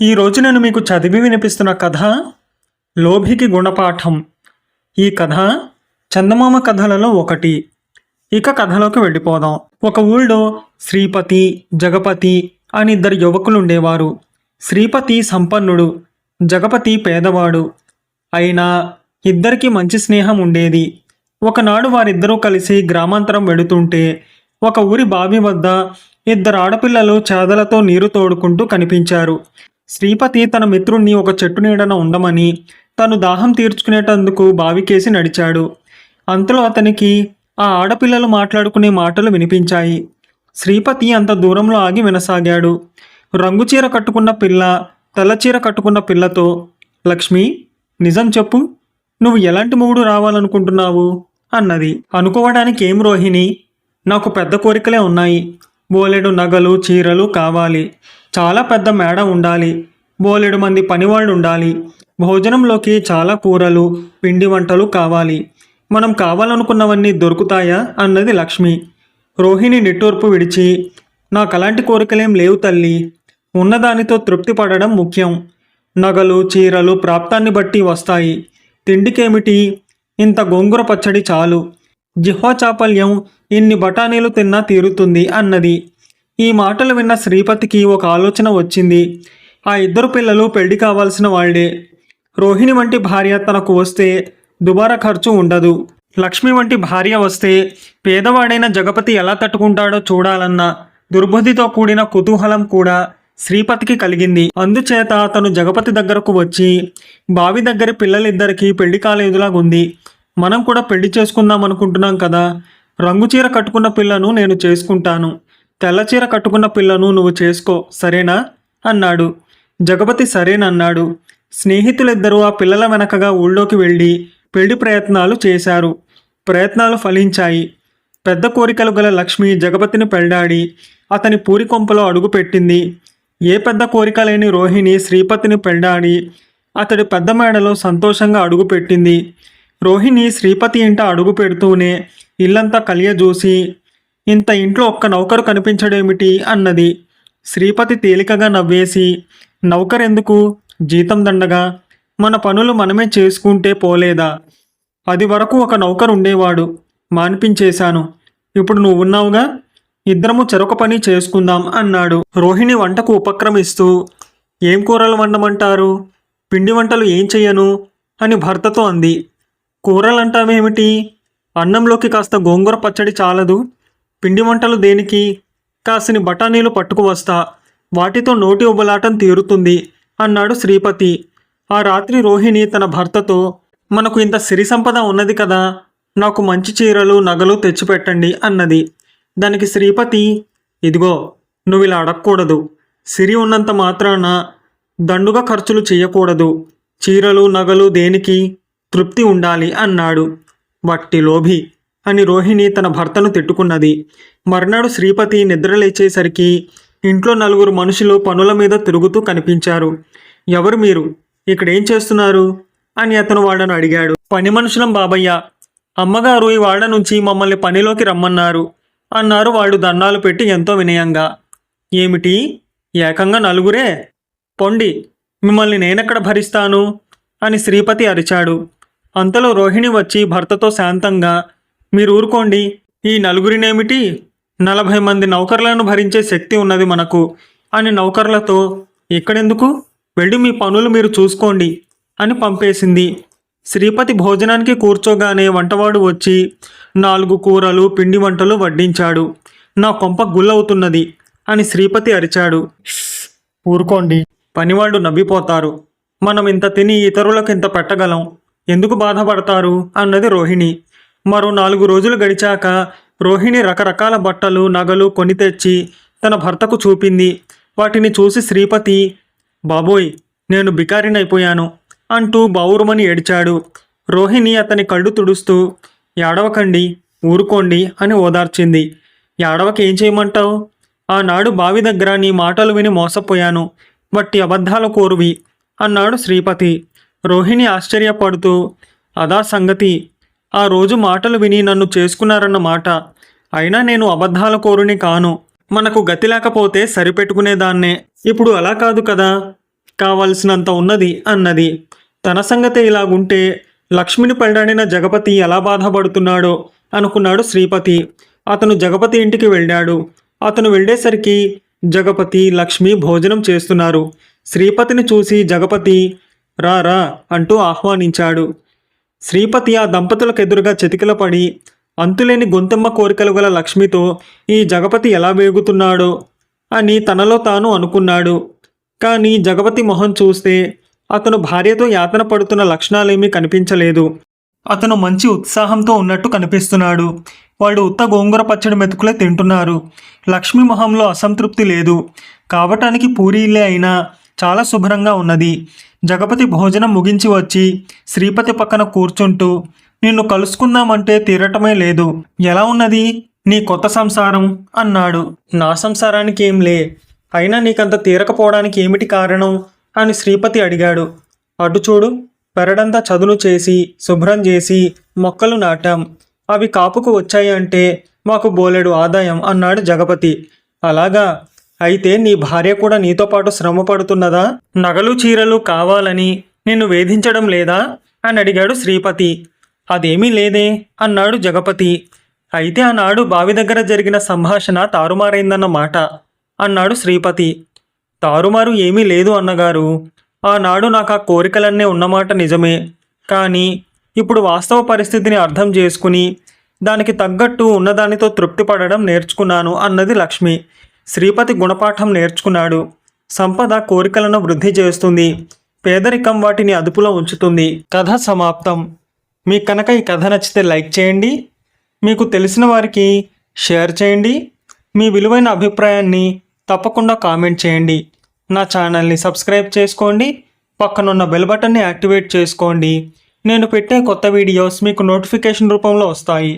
ఈరోజు నేను మీకు చదివి వినిపిస్తున్న కథ లోభికి గుణపాఠం. ఈ కథ చందమామ కథలలో ఒకటి. ఇక కథలోకి వెళ్ళిపోదాం. ఒక ఊళ్ళో శ్రీపతి, జగపతి అని ఇద్దరు యువకులు ఉండేవారు. శ్రీపతి సంపన్నుడు, జగపతి పేదవాడు. అయినా ఇద్దరికీ మంచి స్నేహం ఉండేది. ఒకనాడు వారిద్దరూ కలిసి గ్రామాంతరం వెడుతుంటే ఒక ఊరి బావి వద్ద ఇద్దరు ఆడపిల్లలు చేదలతో నీరు తోడుకుంటూ కనిపించారు. శ్రీపతి తన మిత్రుణ్ణి ఒక చెట్టు నీడన ఉండమని తను దాహం తీర్చుకునేటందుకు బావికేసి నడిచాడు. అంతలో అతనికి ఆ ఆడపిల్లలు మాట్లాడుకునే మాటలు వినిపించాయి. శ్రీపతి అంత దూరంలో ఆగి వినసాగాడు. రంగుచీర కట్టుకున్న పిల్ల తెల్లచీర కట్టుకున్న పిల్లతో, లక్ష్మి, నిజం చెప్పు, నువ్వు ఎలాంటి మొగుడు రావాలనుకుంటున్నావు అన్నది. అనుకోవడానికి ఏం రోహిణి, నాకు పెద్ద కోరికలే ఉన్నాయి. బోలెడు నగలు చీరలు కావాలి. చాలా పెద్ద మేడ ఉండాలి. బోలెడు మంది పనివాళ్ళు ఉండాలి. భోజనంలోకి చాలా కూరలు పిండి వంటలు కావాలి. మనం కావాలనుకున్నవన్నీ దొరుకుతాయా అన్నది లక్ష్మి. రోహిణి నిట్టూర్పు విడిచి, నాకు అలాంటి కోరికలేం లేవు తల్లి. ఉన్నదానితో తృప్తి పడడం ముఖ్యం. నగలు చీరలు ప్రాప్తాన్ని బట్టి వస్తాయి. తిండికేమిటి, ఇంత గోంగూర పచ్చడి చాలు. జిహ్వా చాపల్యం ఇన్ని బఠానీలు తిన్నా తీరుతుంది అన్నది. ఈ మాటలు విన్న శ్రీపతికి ఒక ఆలోచన వచ్చింది. ఆ ఇద్దరు పిల్లలు పెళ్లి కావాల్సిన వాళ్లే. రోహిణి వంటి భార్య తనకు వస్తే దుబారా ఖర్చు ఉండదు. లక్ష్మి వంటి భార్య వస్తే పేదవాడైన జగపతి ఎలా తట్టుకుంటాడో చూడాలన్న దుర్బుద్ధితో కూడిన కుతూహలం కూడా శ్రీపతికి కలిగింది. అందుచేత అతను జగపతి దగ్గరకు వచ్చి, బావి దగ్గర పిల్లలిద్దరికీ పెళ్లి కాలేదులాగుంది. మనం కూడా పెళ్లి చేసుకుందాం అనుకుంటున్నాం కదా. రంగుచీర కట్టుకున్న పిల్లను నేను చేసుకుంటాను. తెల్లచీర కట్టుకున్న పిల్లను నువ్వు చేసుకో, సరేనా అన్నాడు. జగపతి సరేనన్నాడు. స్నేహితులిద్దరూ ఆ పిల్లల వెనకగా ఊళ్ళోకి వెళ్ళి పెళ్లి ప్రయత్నాలు చేశారు. ప్రయత్నాలు ఫలించాయి. పెద్ద కోరికలు గల లక్ష్మి జగపతిని పెళ్లాడి అతని పూరికొంపలో అడుగుపెట్టింది. ఏ పెద్ద కోరిక లేని రోహిణి శ్రీపతిని పెళ్లాడి అతడి పెద్ద మేడలో సంతోషంగా అడుగుపెట్టింది. రోహిణి శ్రీపతి ఇంట అడుగు పెడుతూనే ఇల్లంతా కలియజూసి, ఇంత ఇంట్లో ఒక్క నౌకరు కనిపించడేమిటి అన్నది. శ్రీపతి తేలికగా నవ్వేసి, నౌకరెందుకు, జీతం దండగా, మన పనులు మనమే చేసుకుంటే పోలేదా? అది వరకు ఒక నౌకరు ఉండేవాడు, మాన్పించేశాను. ఇప్పుడు నువ్వు ఉన్నావుగా, ఇద్దరము చెరొక పని చేసుకుందాం అన్నాడు. రోహిణి వంటకు ఉపక్రమిస్తూ, ఏం కూరలు వండమంటారు? పిండి వంటలు ఏం చెయ్యను అని భర్తతో అంది. కూరలంటావేమిటి? అన్నంలోకి కాస్త గోంగూర పచ్చడి చాలదు. పిండి వంటలు దేనికి? కాసిని బఠానీలు పట్టుకు వస్తా, వాటితో నోటి ఉబలాటం తీరుతుంది అన్నాడు శ్రీపతి. ఆ రాత్రి రోహిణి తన భర్తతో, మనకు ఇంత సిరి సంపద ఉన్నది కదా, నాకు మంచి చీరలు నగలు తెచ్చిపెట్టండి అన్నది. దానికి శ్రీపతి, ఇదిగో, నువ్వు ఇలా అడగకూడదు. సిరి ఉన్నంత మాత్రాన దండుగా ఖర్చులు చేయకూడదు. చీరలు నగలు దేనికి, తృప్తి ఉండాలి అన్నాడు. వట్టి లోభి అని రోహిణి తన భర్తను తిట్టుకున్నది. మర్నాడు శ్రీపతి నిద్రలేచేసరికి ఇంట్లో నలుగురు మనుషులు పనుల మీద తిరుగుతూ కనిపించారు. ఎవరు మీరు, ఇక్కడేం చేస్తున్నారు అని అతను వాళ్ళను అడిగాడు. పని మనుషులం బాబయ్య, అమ్మగారు ఈ వాళ్ళ నుంచి మమ్మల్ని పనిలోకి రమ్మన్నారు అన్నారు వాళ్ళు దండాలు పెట్టి ఎంతో వినయంగా. ఏమిటి, ఏకంగా నలుగురే? పొండి, మిమ్మల్ని నేనెక్కడ భరిస్తాను అని శ్రీపతి అరిచాడు. అంతలో రోహిణి వచ్చి భర్తతో శాంతంగా, మీరు ఊరుకోండి, ఈ నలుగురినేమిటి, 40 మంది నౌకర్లను భరించే శక్తి ఉన్నది మనకు అని నౌకర్లతో, ఇక్కడెందుకు, వెళ్ళి మీ పనులు మీరు చూసుకోండి అని పంపేసింది. శ్రీపతి భోజనానికి కూర్చోగానే వంటవాడు వచ్చి 4 కూరలు పిండి వంటలు వడ్డించాడు. నా కొంప గుల్లవుతున్నది అని శ్రీపతి అరిచాడు. ఊరుకోండి, పనివాళ్ళు నవ్విపోతారు. మనం ఇంత తిని ఇతరులకు ఇంత పెట్టగలం, ఎందుకు బాధపడతారు అన్నది రోహిణి. మరో 4 రోజులు గడిచాక రోహిణి రకరకాల బట్టలు నగలు కొని తెచ్చి తన భర్తకు చూపింది. వాటిని చూసి శ్రీపతి, బాబోయ్, నేను బికారినైపోయాను అంటూ బావురుమని ఏడ్చాడు. రోహిణి అతని కళ్ళు తుడుస్తూ, ఏడవకండి, ఊరుకోండి అని ఓదార్చింది. ఏడవకి ఏం చేయమంటావు? ఆనాడు బావి దగ్గర నీ మాటలు విని మోసపోయాను, వట్టి అబద్ధాల కోరువి అన్నాడు శ్రీపతి. రోహిణి ఆశ్చర్యపడుతూ, అదా సంగతి, ఆ రోజు మాటలు విని నన్ను చేసుకున్నారన్న మాట. అయినా నేను అబద్ధాల కోరుని కాను. మనకు గతి లేకపోతే సరిపెట్టుకునేదాన్నే. ఇప్పుడు అలా కాదు కదా, కావలసినంత ఉన్నది అన్నది. తన సంగతే ఇలాగుంటే లక్ష్మిని పెళ్లాడిన జగపతి ఎలా బాధపడుతున్నాడో అనుకున్నాడు శ్రీపతి. అతను జగపతి ఇంటికి వెళ్ళాడు. అతను వెళ్ళేసరికి జగపతి లక్ష్మి భోజనం చేస్తున్నారు. శ్రీపతిని చూసి జగపతి రా రా అంటూ ఆహ్వానించాడు. శ్రీపతి ఆ దంపతులకు ఎదురుగా చతికిలపడి అంతులేని గొంతెమ్మ కోరికలు గల లక్ష్మితో ఈ జగపతి ఎలా వేగుతున్నాడో అని తనలో తాను అనుకున్నాడు. కానీ జగపతి మొహం చూస్తే అతను భార్యతో యాతన పడుతున్న లక్షణాలేమీ కనిపించలేదు. అతను మంచి ఉత్సాహంతో ఉన్నట్టు కనిపిస్తున్నాడు. వాడు ఉత్త గోంగూర పచ్చడి మెతుకులే తింటున్నారు. లక్ష్మి మొహంలో అసంతృప్తి లేదు. కావటానికి పూరీ ఇల్లే అయినా చాలా శుభ్రంగా ఉన్నది. జగపతి భోజనం ముగించి వచ్చి శ్రీపతి పక్కన కూర్చుంటూ నిన్ను కలుసుకుందామంటే తీరటమే లేదు. ఎలా ఉన్నది నీ కొత్త సంసారం అన్నాడు. నా సంసారానికి ఏంలే, అయినా నీకంత తీరకపోవడానికి ఏమిటి కారణం అని శ్రీపతి అడిగాడు. అటు చూడు, పెరడంతా చదును చేసి శుభ్రం చేసి మొక్కలు నాటాం. అవి కాపుకు వచ్చాయి అంటే మాకు బోలెడు ఆదాయం అన్నాడు జగపతి. అలాగా, అయితే నీ భార్య కూడా నీతో పాటు శ్రమ పడుతున్నదా? నగలు చీరలు కావాలని నిన్ను వేధించడం లేదా అని అడిగాడు శ్రీపతి. అదేమీ లేదే అన్నాడు జగపతి. అయితే ఆనాడు బావి దగ్గర జరిగిన సంభాషణ తారుమారైందన్నమాట అన్నాడు శ్రీపతి. తారుమారు ఏమీ లేదు అన్నగారు. ఆనాడు నాకు ఆ కోరికలన్నీ ఉన్నమాట నిజమే. కానీ ఇప్పుడు వాస్తవ పరిస్థితిని అర్థం చేసుకుని దానికి తగ్గట్టు ఉన్నదానితో తృప్తి పడడం నేర్చుకున్నాను అన్నది లక్ష్మి. శ్రీపతి గుణపాఠం నేర్చుకున్నాడు. సంపద కోరికలను వృద్ధి చేస్తుంది, పేదరికం వాటిని అదుపులో ఉంచుతుంది. కథ సమాప్తం. మీకు కనుక ఈ కథ నచ్చితే లైక్ చేయండి, మీకు తెలిసిన వారికి షేర్ చేయండి. మీ విలువైన అభిప్రాయాన్ని తప్పకుండా కామెంట్ చేయండి. నా ఛానల్ని సబ్స్క్రైబ్ చేసుకోండి. పక్కనున్న బెల్ బటన్ని యాక్టివేట్ చేసుకోండి. నేను పెట్టే కొత్త వీడియోస్ మీకు నోటిఫికేషన్ రూపంలో వస్తాయి.